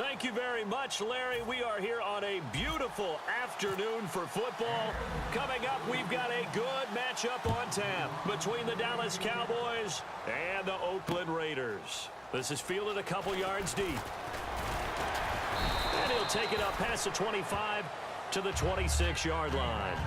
Thank you very much, Larry. We are here on a beautiful afternoon for football. Coming up, we've got a good matchup on tap between the Dallas Cowboys and the Oakland Raiders. This is fielded a couple yards deep. And he'll take it up past the 25 to the 26-yard line.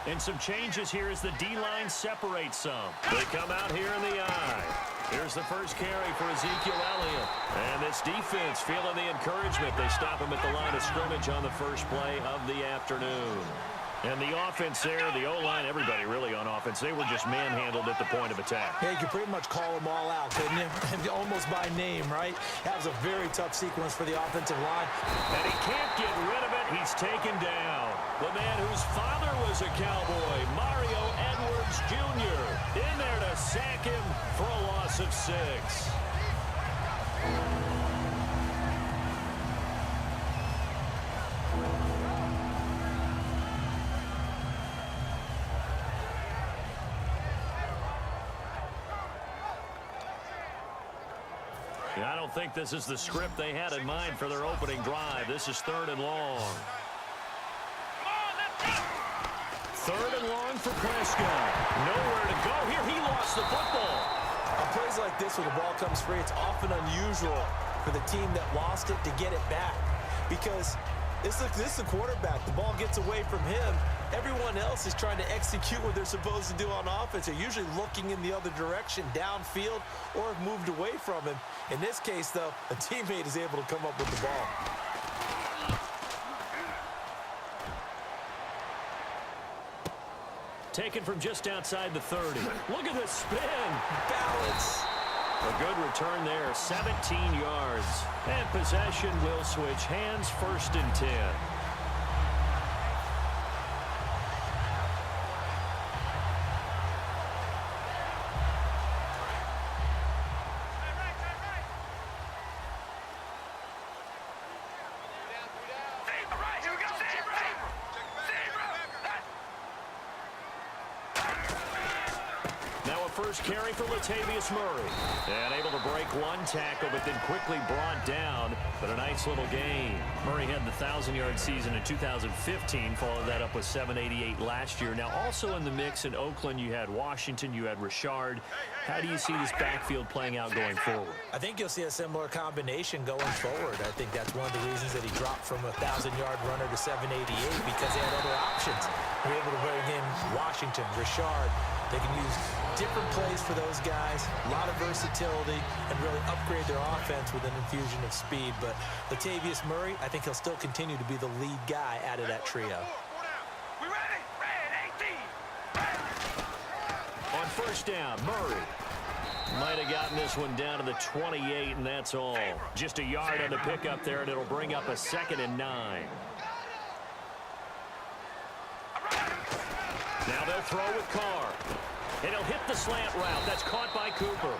And some changes here as the D-line separates some. They come out here in the eye. Here's the first carry for Ezekiel Elliott. And this defense feeling the encouragement. They stop him at the line of scrimmage on the first play of the afternoon. And the offense there, the O-line, everybody really on offense, they were just manhandled at the point of attack. Yeah, you could pretty much call them all out, couldn't you? Almost by name, right? That was a very tough sequence for the offensive line. And he can't get rid of it. He's taken down. The man whose father was a Cowboy, Mario Edwards Jr., in there to sack him for a loss of 6. I don't think this is the script they had in mind for their opening drive. This is 3rd and long. 3rd and long for Prescott. Nowhere to go here. He lost the football. On plays like this where the ball comes free, it's often unusual for the team that lost it to get it back. Because this is the quarterback. The ball gets away from him. Everyone else is trying to execute what they're supposed to do on offense. They're usually looking in the other direction, downfield, or have moved away from him. In this case, though, a teammate is able to come up with the ball. Taken from just outside the 30. Look at the spin. Balance. A good return there, 17 yards. And possession will switch hands, 1st and 10. First carry for Latavius Murray. And able to break one tackle, but then quickly brought down. But a nice little gain. Murray had the 1,000-yard season in 2015. Followed that up with 788 last year. Now, also in the mix in Oakland, you had Washington, you had Richard. How do you see this backfield playing out going forward? I think you'll see a similar combination going forward. I think that's one of the reasons that he dropped from a 1,000-yard runner to 788 because they had other options. They were able to bring in Washington, Richard. They can use different plays for those guys, a lot of versatility, and really upgrade their offense with an infusion of speed. But Latavius Murray, I think he'll still continue to be the lead guy out of that trio. On first down, Murray might have gotten this one down to the 28, and that's all. Just a yard on the pickup there, and it'll bring up a 2nd and 9. Now they'll throw with Carr. And he'll hit the slant route. That's caught by Cooper.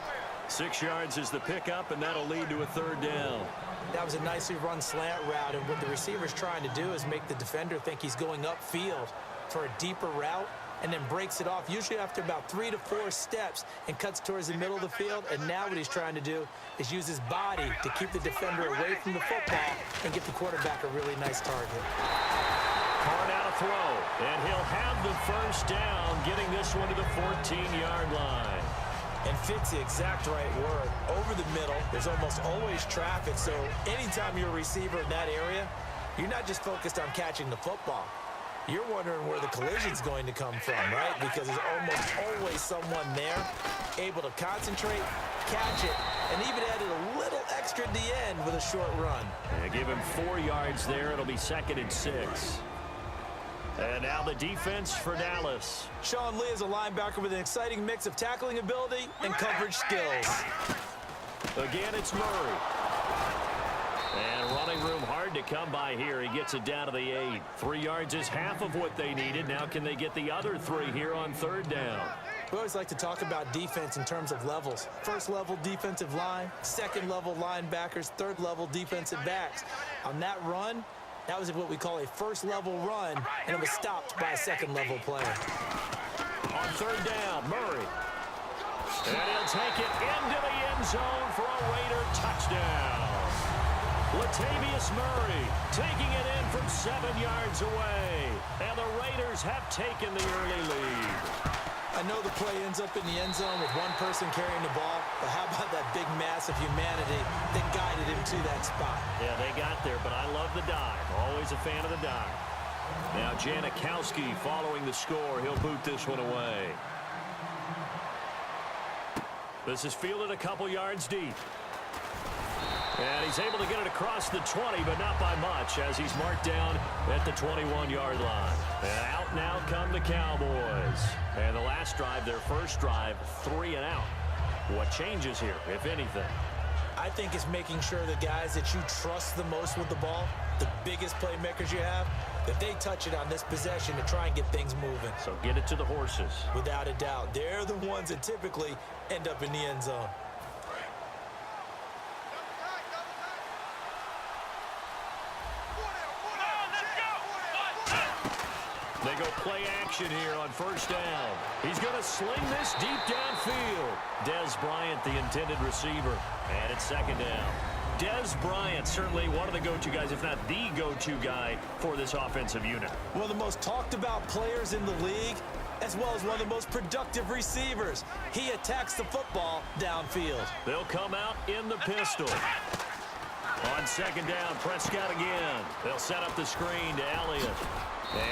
6 yards is the pickup, and that'll lead to a 3rd down. That was a nicely run slant route, and what the receiver's trying to do is make the defender think he's going upfield for a deeper route and then breaks it off, usually after about 3 to 4 steps, and cuts towards the middle of the field. And now what he's trying to do is use his body to keep the defender away from the football and get the quarterback a really nice target. Carr now to throw, and he'll have the first down, getting this one to the 14-yard line. And fits the exact right word. Over the middle, there's almost always traffic, so anytime you're a receiver in that area, you're not just focused on catching the football. You're wondering where the collision's going to come from, right? Because there's almost always someone there able to concentrate, catch it, and even added a little extra at the end with a short run. And give him 4 yards there. It'll be 2nd and 6. And now the defense for Dallas. Sean Lee is a linebacker with an exciting mix of tackling ability and coverage skills. Again, it's Murray. And running room hard to come by here. He gets it down to the 8. 3 yards is half of what they needed. Now can they get the other 3 here on 3rd down? We always like to talk about defense in terms of levels. First level defensive line, second level linebackers, third level defensive backs. On that run, that was what we call a first level run, and it was stopped by a second level player. On third down, Murray. And he'll take it into the end zone for a Raider touchdown. Latavius Murray taking it in from 7 yards away. And the Raiders have taken the early lead. I know the play ends up in the end zone with one person carrying the ball, but how about that big mass of humanity that guided him to that spot? Yeah, they got there, but I love the dive. Always a fan of the dive. Now Janikowski following the score. He'll boot this one away. This is fielded a couple yards deep. And he's able to get it across the 20, but not by much, as he's marked down at the 21-yard line. And out now come the Cowboys. And the last drive, their first drive, 3 and out. What changes here, if anything? I think it's making sure the guys that you trust the most with the ball, the biggest playmakers you have, that they touch it on this possession to try and get things moving. So get it to the horses. Without a doubt. They're the ones that typically end up in the end zone. They go play action here on first down. He's going to sling this deep downfield. Dez Bryant, the intended receiver. And it's second down. Dez Bryant, certainly one of the go-to guys, if not the go-to guy for this offensive unit. One of the most talked about players in the league, as well as one of the most productive receivers. He attacks the football downfield. They'll come out in the pistol. On second down, Prescott again. They'll set up the screen to Elliott.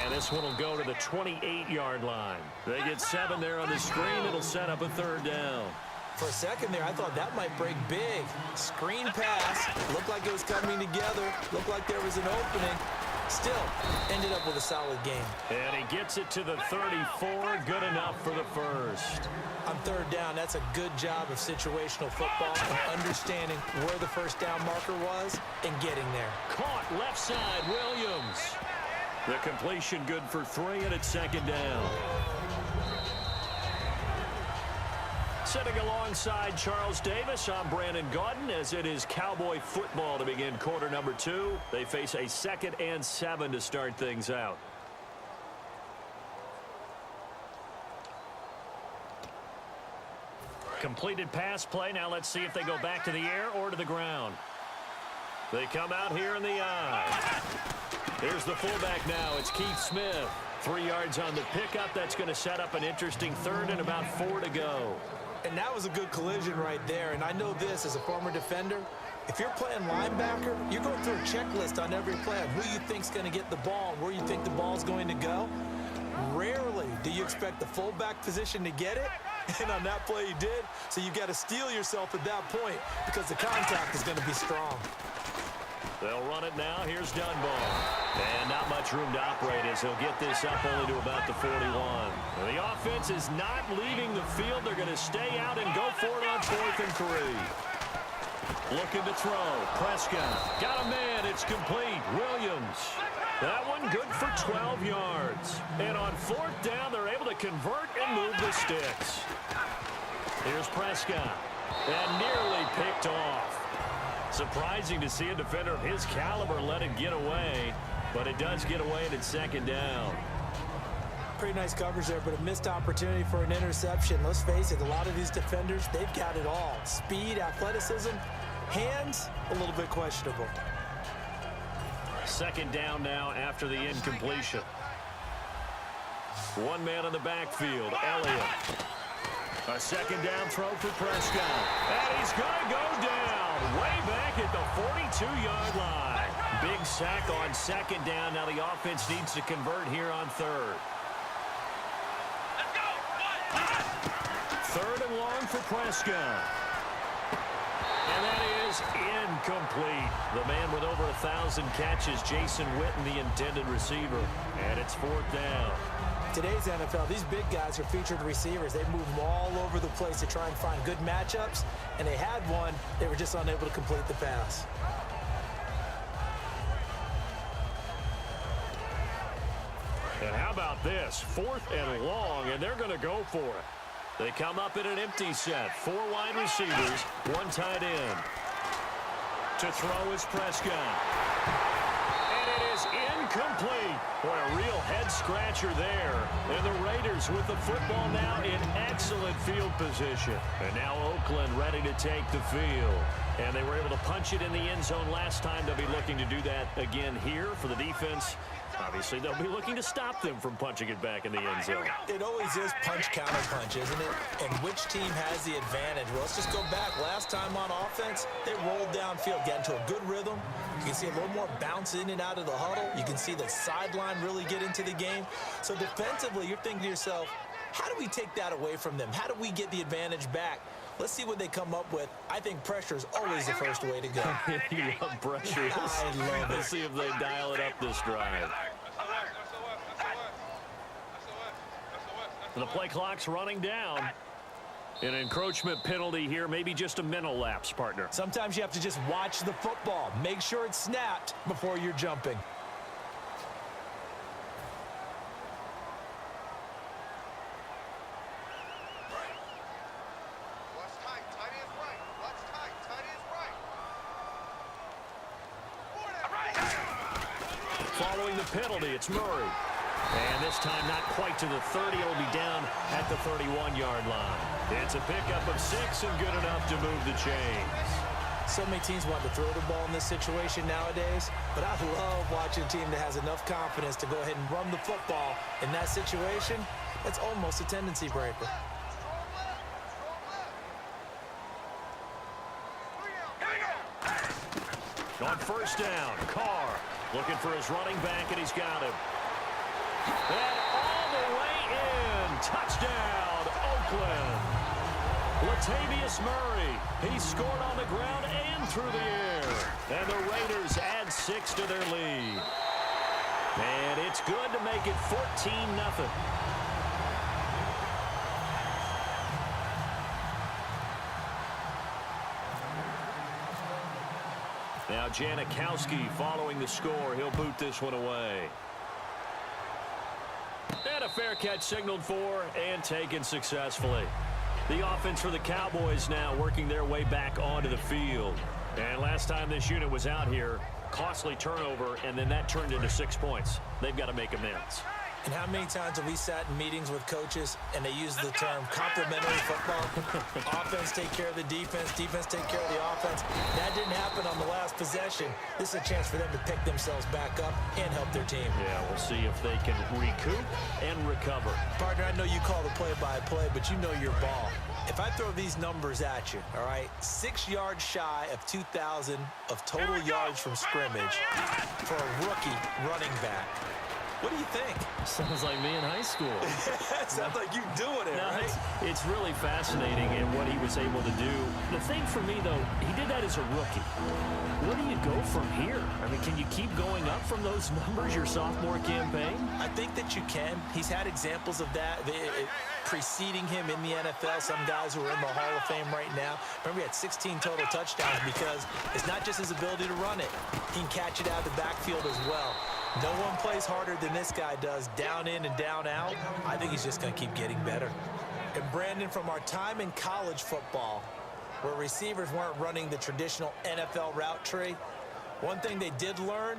And this one will go to the 28-yard line. They get 7 there on the screen. It'll set up a third down. For a second there, I thought that might break big. Screen pass. Looked like it was coming together. Looked like there was an opening. Still, ended up with a solid game. And he gets it to the 34. Good enough for the first. On third down, that's a good job of situational football and understanding where the first down marker was and getting there. Caught left side, Williams. The completion good for 3, and it's second down. Sitting alongside Charles Davis, I'm Brandon Gaudin, as it is Cowboy football to begin quarter number 2. They face a 2nd and 7 to start things out. Completed pass play. Now let's see if they go back to the air or to the ground. They come out here in the eye. Here's the fullback now. It's Keith Smith. 3 yards on the pickup. That's going to set up an interesting third and about 4 to go. And that was a good collision right there. And I know this as a former defender. If you're playing linebacker, you're going through a checklist on every play on who you think's going to get the ball and where you think the ball's going to go. Rarely do you expect the fullback position to get it. And on that play, he did. So you've got to steel yourself at that point because the contact is going to be strong. They'll run it now. Here's Dunbar. And not much room to operate as he'll get this up only to about the 41. And the offense is not leaving the field. They're going to stay out and go for it on 4th and 3. Looking to throw. Prescott. Got a man. It's complete. Williams. That one good for 12 yards. And on 4th down, they're able to convert and move the sticks. Here's Prescott. And nearly picked off. Surprising to see a defender of his caliber let it get away, but it does get away and it's second down. Pretty nice coverage there, but a missed opportunity for an interception. Let's face it, a lot of these defenders, they've got it all. Speed, athleticism, hands, a little bit questionable. Second down now after the incompletion. One man in the backfield, Elliott. A second down throw for Prescott. And he's going to go down way back at the 42-yard line. Big sack on second down. Now the offense needs to convert here on 3rd. Third and long for Prescott. And that is incomplete. The man with over 1,000 catches, Jason Witten, the intended receiver. And it's 4th down. Today's NFL, these big guys are featured receivers. They move them all over the place to try and find good matchups, and they had one. They were just unable to complete the pass. And how about this? 4th and long, and they're going to go for it. They come up in an empty set. 4 wide receivers, 1 tight end. To throw is Prescott. And it is incomplete. Boy, a real head-scratcher there. And the Raiders with the football now in excellent field position. And now Oakland ready to take the field. And they were able to punch it in the end zone last time. They'll be looking to do that again here for the defense. Obviously, they'll be looking to stop them from punching it back in the end zone. It always is punch-counter-punch, isn't it? And which team has the advantage? Well, let's just go back. Last time on offense, they rolled downfield, got into a good rhythm. You can see a little more bounce in and out of the huddle. You can see the sideline really get into the game. So defensively, you're thinking to yourself, how do we take that away from them? How do we get the advantage back? Let's see what they come up with. I think pressure is always the first way to go. You love pressure. I love it. Let's see if they dial it up this drive. And the play clock's running down. An encroachment penalty here, maybe just a mental lapse, partner. Sometimes you have to just watch the football. Make sure it's snapped before you're jumping. Following the penalty, it's Murray. And this time not quite to the 30. It'll be down at the 31-yard line. It's a pickup of 6 and good enough to move the chains. So many teams want to throw the ball in this situation nowadays, but I love watching a team that has enough confidence to go ahead and run the football. In that situation, that's almost a tendency breaker. On first down, Carr looking for his running back, and he's got him. And all the way in. Touchdown, Oakland. Latavius Murray. He scored on the ground and through the air. And the Raiders add 6 to their lead. And it's good to make it 14-0. Now Janikowski following the score. He'll boot this one away. And a fair catch signaled for and taken successfully. The offense for the Cowboys now working their way back onto the field. And last time this unit was out here, costly turnover, and then that turned into 6 points. They've got to make amends. And how many times have we sat in meetings with coaches and they use the term complementary football? Offense take care of the defense, defense take care of the offense. That didn't happen on the last possession. This is a chance for them to pick themselves back up and help their team. Yeah, we'll see if they can recoup and recover. Partner, I know you call the play-by-play, but you know your ball. If I throw these numbers at you, all right, 6 yards shy of 2,000 of total yards from scrimmage for a rookie running back. What do you think? Sounds like me in high school. Sounds like you doing it, no, right? It's really fascinating in what he was able to do. The thing for me, though, he did that as a rookie. Where do you go from here? I mean, can you keep going up from those numbers your sophomore campaign? I think that you can. He's had examples of that preceding him in the NFL. Some guys who are in the Hall of Fame right now. Remember, he had 16 total touchdowns because it's not just his ability to run it. He can catch it out of the backfield as well. No one plays harder than this guy does, down in and down out. I think he's just going to keep getting better. And Brandon, from our time in college football, where receivers weren't running the traditional NFL route tree, one thing they did learn,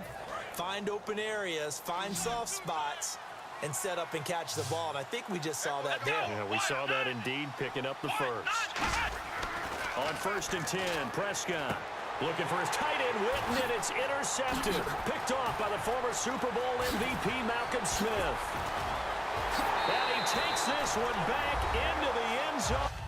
find open areas, find soft spots, and set up and catch the ball. And I think we just saw that there. Yeah, we saw that indeed, picking up the first. On 1st and 10, Prescott. Looking for his tight end, Witten, and it's intercepted. Picked off by the former Super Bowl MVP, Malcolm Smith. And he takes this one back into the end zone.